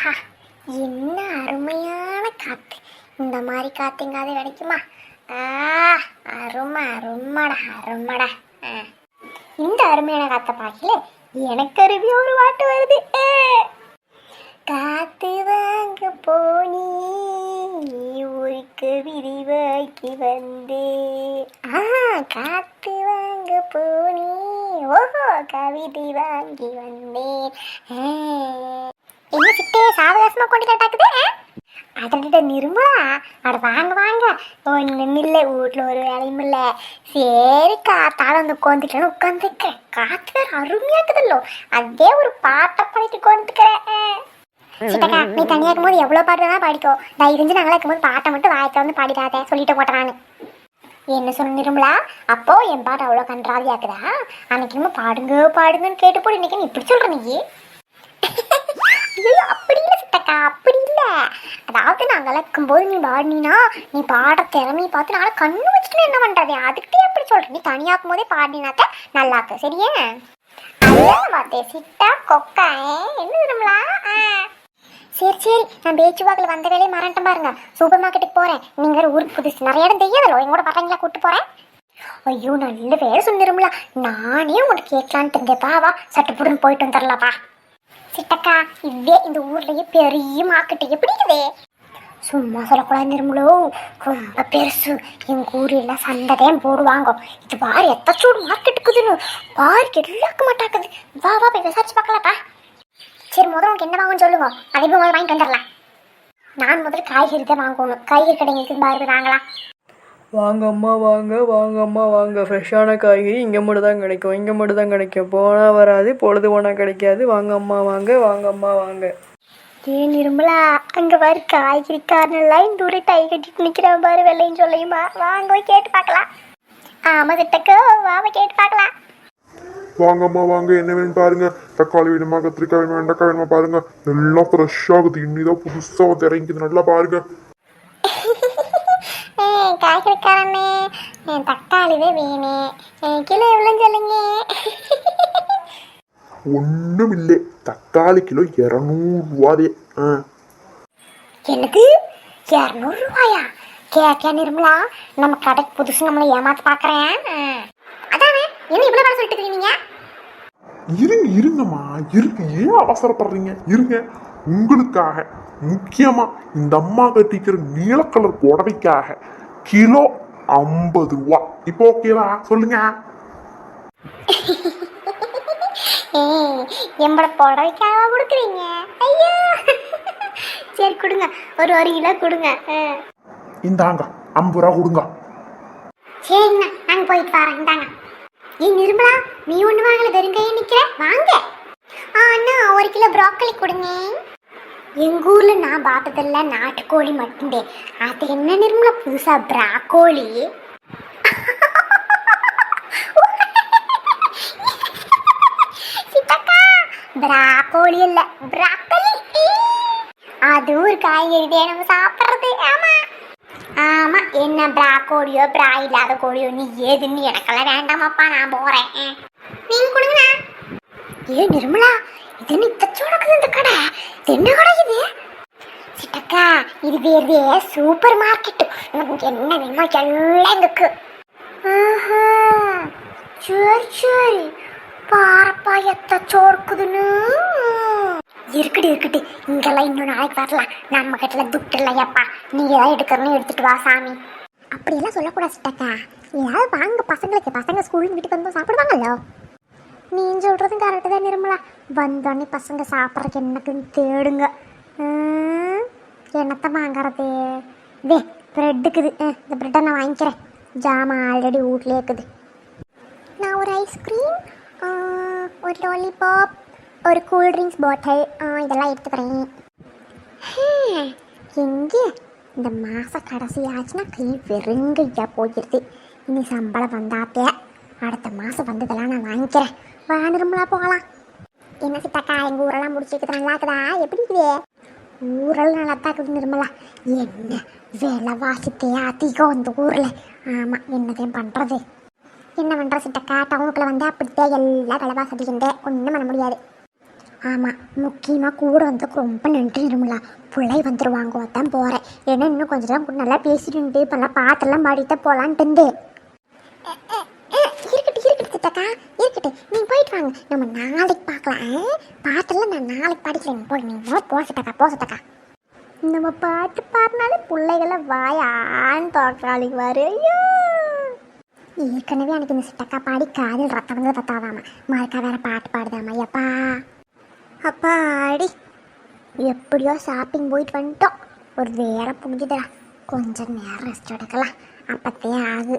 ஆஹா, என்ன அருமையான காத்து. இந்த மாதிரி காத்து எங்காவது கிடைக்குமா? ஆ, அருமை அருமடா அருமடா. இந்த அருமையான காத்த பார்க்கல எனக்கு அருவி ஒரு பாட்டு வருது. காத்து வாங்க போனி ஊருக்கு விரிவாக்கி வந்தே. காத்து வாங்க போனி ஓஹோ கவிதை வாங்கி வந்தேன். என்ன சிட்டே சாவகாசமா கொண்டு கேட்டாக்குது. அதோட நிருமலா அட வாங்க வாங்க, ஒன்றும் இல்லை, வீட்டில் ஒரு வேலையும் இல்லை. சரி காத்தால வந்து உட்காந்துட்டேன்னு உட்காந்துருக்கேன். காற்று வேறு அருமையாக்குதல்லோ, அதே ஒரு பாட்டை பண்ணிட்டு உட்காந்துக்கிறேன். சிட்டக்கா நீ தனியாக இருக்கும்போது எவ்வளோ பாட்டு வேணா பாடிக்கோ, தயவு செஞ்சு நாங்களாம் இருக்கும்போது பாட்டை மட்டும் வாய்க்க வந்து பாடிடாத சொல்லிட்டு போட்டேன் நான். என்ன சொன்ன நிருமலா, அப்போ என் பாட்டு அவ்வளோ கன்றாவியாக்குதா? அன்னைக்கு நம்ம பாடுங்க பாடுங்கன்னு கேட்டு போடு, இன்னைக்கு நீ இப்படி சொல்ற நீ? ஐயோ அப்படி இல்லை சித்தக்கா, அப்படி இல்லை. அதாவது நாங்கள் இருக்கும்போது நீ பாடினா நீ பாடுற திறமையை பார்த்து நாளை கண்ணு வச்சுட்டு என்ன பண்ணுறது, அதுக்கிட்டே அப்படி சொல்கிறேன். நீ தனியாக்கும் போதே பாடினாக்க நல்லாக்கு சரியா? அதான் பார்த்தேன் சிட்டா கொக்கா. என்ன நிருமலா? சரி சரி, நான் பேச்சுவாக்கில் வந்த வேலையை மறந்துட்டேன் பாருங்க. சூப்பர் மார்க்கெட்டுக்கு போகிறேன். நீங்கள் வேறு ஊருக்கு புதுசு நிறைய இடம் தெரியாதല്ലോ, எங்கூட வரீங்களா கூப்பிட்டு போகிறேன். ஐயோ நல்ல வேலை சொன்னிருமலா, நானே உனக்கு கேட்கலான்ட்டு இருந்தேப்பா. வா சட்டுப்புடுன்னு போயிட்டு வந்துடலாப்பா. சிட்டக்கா இதே இந்த ஊர்லயே பெரிய மார்க்கெட்டு எப்படி இருக்குதே? சும்மா சொல்லக்கூடாது நிருமலோ, ரொம்ப பெருசு. எங்கள் ஊரெல்லாம் சண்டைதான் போடுவாங்க. இது பாரு எத்தச்சோடு மார்க்கெட்டுக்குதுன்னு பாரு, எல்லாருக்க மாட்டாக்குது. வா வா போய் விசாரிச்சு பார்க்கலாப்பா. சரி முதல்ல உனக்கு என்ன வாங்கன்னு சொல்லுங்க, அதே போய் முதல்ல வாங்கிட்டு வந்துடலாம். நான் முதல்ல காய்கறி தான் வாங்கணும். காய்கறி கடைங்களுக்கு பாரு வாங்கலாம். வாங்கம்மா வாங்க, வாங்கம்மா வாங்க. ஃப்ரெஷ்ஷான காய்கறி இங்கே மட்டும் தான் கிடைக்கும், இங்கே மட்டும் தான் கிடைக்கும். போனால் வராது, பொழுது போனால் கிடைக்காது. வாங்கம்மா வாங்க, வாங்கம்மா வாங்க. ஏன் நிருமலா, அங்கே பாரு காய்கறி காரணம்லாம் இந்த ஊரை டை கட்டிட்டு நிற்கிறான் பாரு, வெள்ளையும் சொல்லையுமா. வாங்க போய் கேட்டு பார்க்கலாம். ஆமாம் சிட்டக்கோ வாங்க கேட்டு பார்க்கலாம். வாங்கம்மா வாங்க, என்ன வேணும் பாருங்க. தக்காளி வேணுமா, கத்திரிக்காய் வேணுமா, வெண்டைக்காய் வேணுமா பாருங்க. எல்லாம் ஃப்ரெஷ்ஷாகுது, இன்னிதான் புதுசாக இறங்கிது. நல்லா பாருங்க. காய்கறிக்காரண்ணே தக்காளிவே வேணும், கிலோ எவ்வளோன்னு சொல்லுங்க. ஒன்றும் இல்லை, தக்காளி கிலோ 200 ரூபாதே. எனக்கு 200 ரூபாயா? கேட்க நிருமலா, நம்ம கடைக்கு புதுசு நம்மளை ஏமாத்து பார்க்குறேன். அதானே என்ன இவ்வளோ வேலை சொல்லிட்டு இருக்கீங்க? இருங்க இருங்கம்மா இருங்க, ஏன் அவசரப்படுறீங்க? இருங்க, உங்களுக்காக முக்கியமா இந்த அம்மா கட்டிக்கிற நீல கலர் புடவைக்காக கிலோ 50 ரூபா. இப்போ ஓகேவா சொல்லுங்க? எம்பட புடவைக்காக கொடுக்குறீங்க? ஐயோ சரி கொடுங்க, ஒரு 1 கிலோ கொடுங்க. இந்தாங்க 50 ரூபா கொடுங்க. சரிங்கண்ணா நாங்கள் போயிட்டு வரேன். இந்தாங்க. ஏன் நிருமலா நீ ஒன்று வாங்கல, வெறுங்கையே நிற்கிற, வாங்க. அண்ணா 1 கிலோ ப்ராக்கலி கொடுங்க. எங்கள் ஊரில் நான் பார்த்ததில்ல நாட்டுக்கோழி மட்டும்தான். அது என்ன நிருமலா புதுசா ப்ராக்கோலி? சித்தக்கா ப்ராக்கோலி இல்லை ப்ராக்கலி, அது ஒரு காய்கறி தான் நம்ம சாப்பிட்றது. ஆமாம் ஆமாம், என்ன ப்ராக்கோலியோ ப்ரா இல்லாத கோழியோ நீ ஏதுன்னு எனக்கெல்லாம் வேண்டாமாப்பா, நான் போகிறேன். நீங்கள் கொடுங்கண்ணா. ஏன் நிர்மலா, இது என்ன இத்தச்சோடக்குது இந்த கடை? என்ன கடை இது? சிட்டக்கா இது வேறு சூப்பர் மார்க்கெட்டு, நமக்கு என்ன வேணுமோ எல்லாம் இருக்கு. சரி சரி, பாரப்பா எத்தச்சோடுக்குதுன்னு. இருக்கட்டு இருக்கட்டு, இங்கெல்லாம் இன்னும் நாளைக்கு வரலாம். நம்ம கிட்ட துட்டு இல்லையாப்பா, நீ ஏதாவது எடுக்கிறன்னு எடுத்துட்டு வா சாமி. அப்படியெல்லாம் சொல்லக்கூடாது சிட்டக்கா, ஏதாவது வாங்க பசங்களுக்கு. பசங்க ஸ்கூல் வீட்டுக்கு வந்து சாப்பிடுவாங்கல்லோ. நீ சொல்கிறதும் கரெக்டு தான் நிர்மலா. வந்தோடனே பசங்க சாப்பிட்றதுக்கு என்னக்குன்னு தேடுங்க. என்னத்தை வாங்குறது? வே ப்ரெட்டுக்குது, இந்த ப்ரெட்டை நான் வாங்கிக்கிறேன். ஜாமான் ஆல்ரெடி வீட்லேயே இருக்குது. நான் ஒரு ஐஸ்கிரீம், ஒரு லாலிபாப், ஒரு கூல்ட்ரிங்க்ஸ் பாட்டில் இதெல்லாம் எடுத்துக்கிறேன். எங்கே இந்த மாதம் கடைசி ஆச்சுன்னா கை வெறுங்கையா போயிடுது. இனி சம்பளம் வந்தாத்தே அடுத்த மாதம் வந்ததெல்லாம் நான் வாங்கிக்கிறேன். வா நிர்மலா போகலாம். என்ன சித்தாக்கா எங்கள் ஊரெல்லாம் முடிச்சுக்கிட்டு நல்லா இருக்குதா? எப்படி இருக்குது? ஊரெல்லாம் நல்லா தான் இருக்குது நிர்மலா. என்ன விலைவாசித்தே அதிகம் இந்த ஊரில். ஆமாம், என்னதையும் பண்ணுறது. என்ன பண்ணுற சித்தக்கா, டவுனுக்குள்ளே வந்து அப்படித்தான் எல்லாம் விலைவாசி அதிகந்தே, ஒன்றும் பண்ண முடியாது. ஆமாம், முக்கியமாக கூட வந்ததுக்கு ரொம்ப நன்றி நிர்மலா. பிள்ளை வந்துடுவாங்க தான் போகிறேன். ஏன்னா இன்னும் கொஞ்சம் நேரம் கூட நல்லா பேசிட்டு இப்போல்லாம் பாட்டெல்லாம் பாடிட்டு போகலான்ட்டு இருந்தேன். இருக்கட்டும் சித்தக்கா, இருக்கட்டும். நீங்கள் போயிட்டு வாங்க, நம்ம நாளைக்கு பார்க்கலாம். பாட்டெல்லாம் நான் நாளைக்கு படிக்கிறேன். போய் நீங்கள் போசட்டக்கா. நம்ம பாட்டு பாடினாலே பிள்ளைகளை வாயான்னு தோக்காளிக்கு வரு. ஐயோ, ஏற்கனவே எனக்கு இந்த சித்தக்கா பாடி காதில் ரத்தம் வந்து ரத்தாதாமா, மறுக்கா வேற பாட்டு பாடுதாமா. எப்பா அப்பாடி, எப்படியோ ஷாப்பிங் போயிட்டு வந்துட்டோம். ஒரு வேற புரிஞ்சுதா, கொஞ்சம் நேரம் ரெஸ்ட் எடுக்கலாம். அப்பத்தே ஆகு.